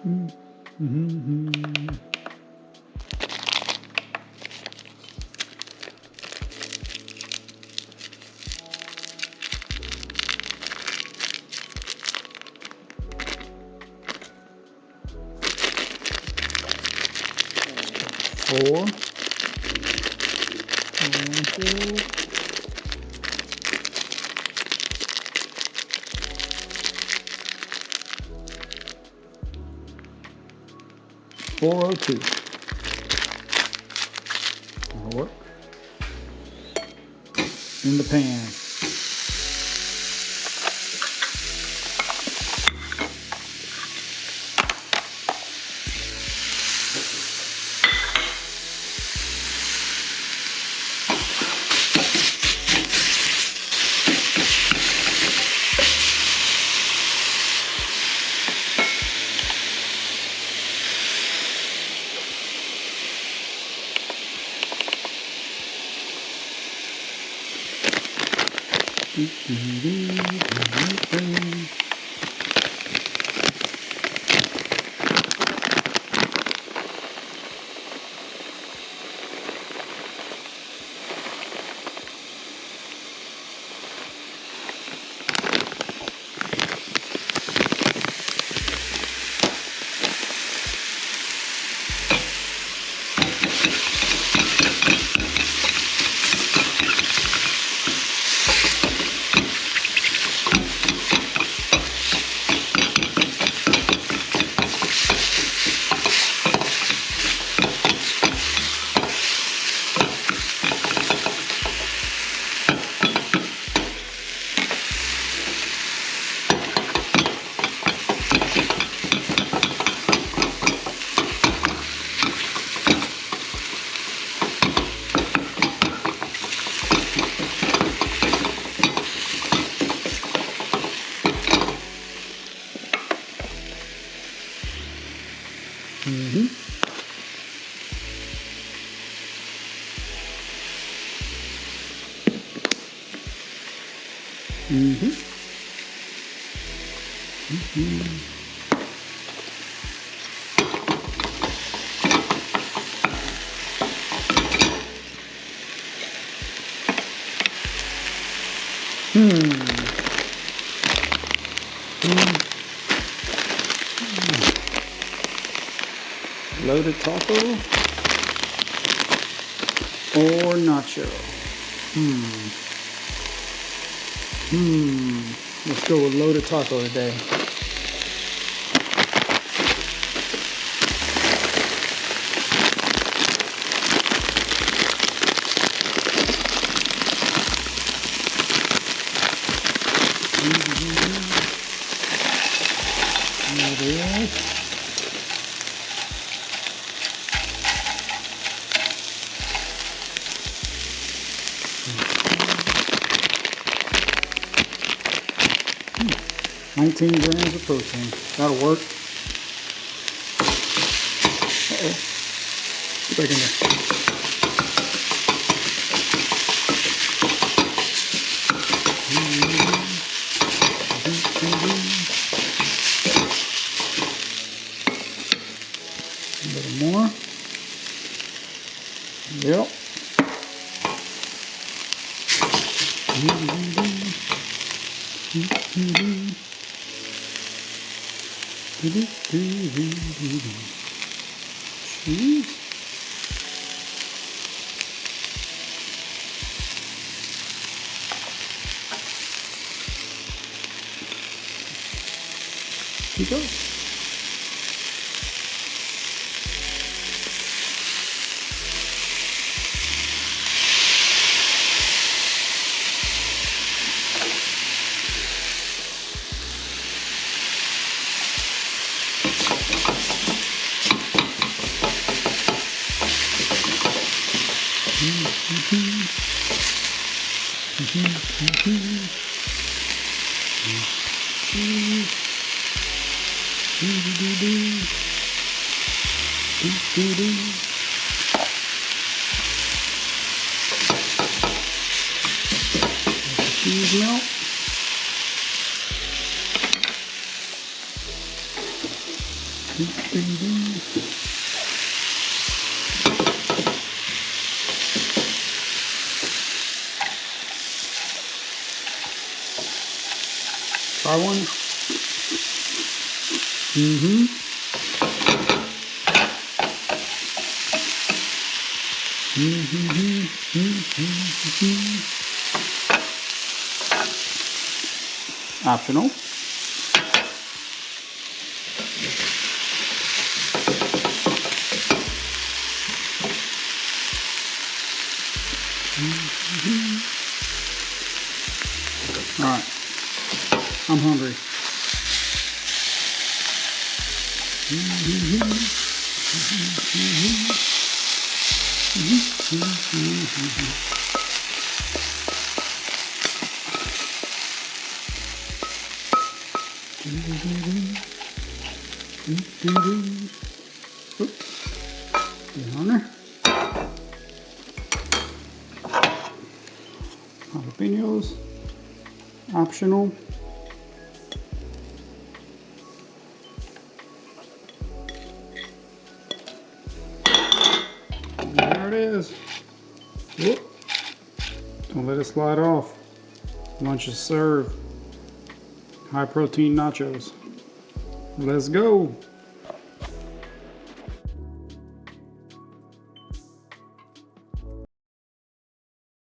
4. 1, 2. 402. That'll work. In the pan. Loaded taco or nacho? Let's go with loaded taco today. There it is. Hmm. 19 grams of protein. That'll work. Uh-oh. Get back in there. A little more. Yep. Cheese. Here you go. Cheese melt. Try one. Optional. All right, I'm hungry. Down there. Jalapenos, optional. And there it is. Whoop. Don't let it slide off. Lunch is served. High protein nachos. Let's go.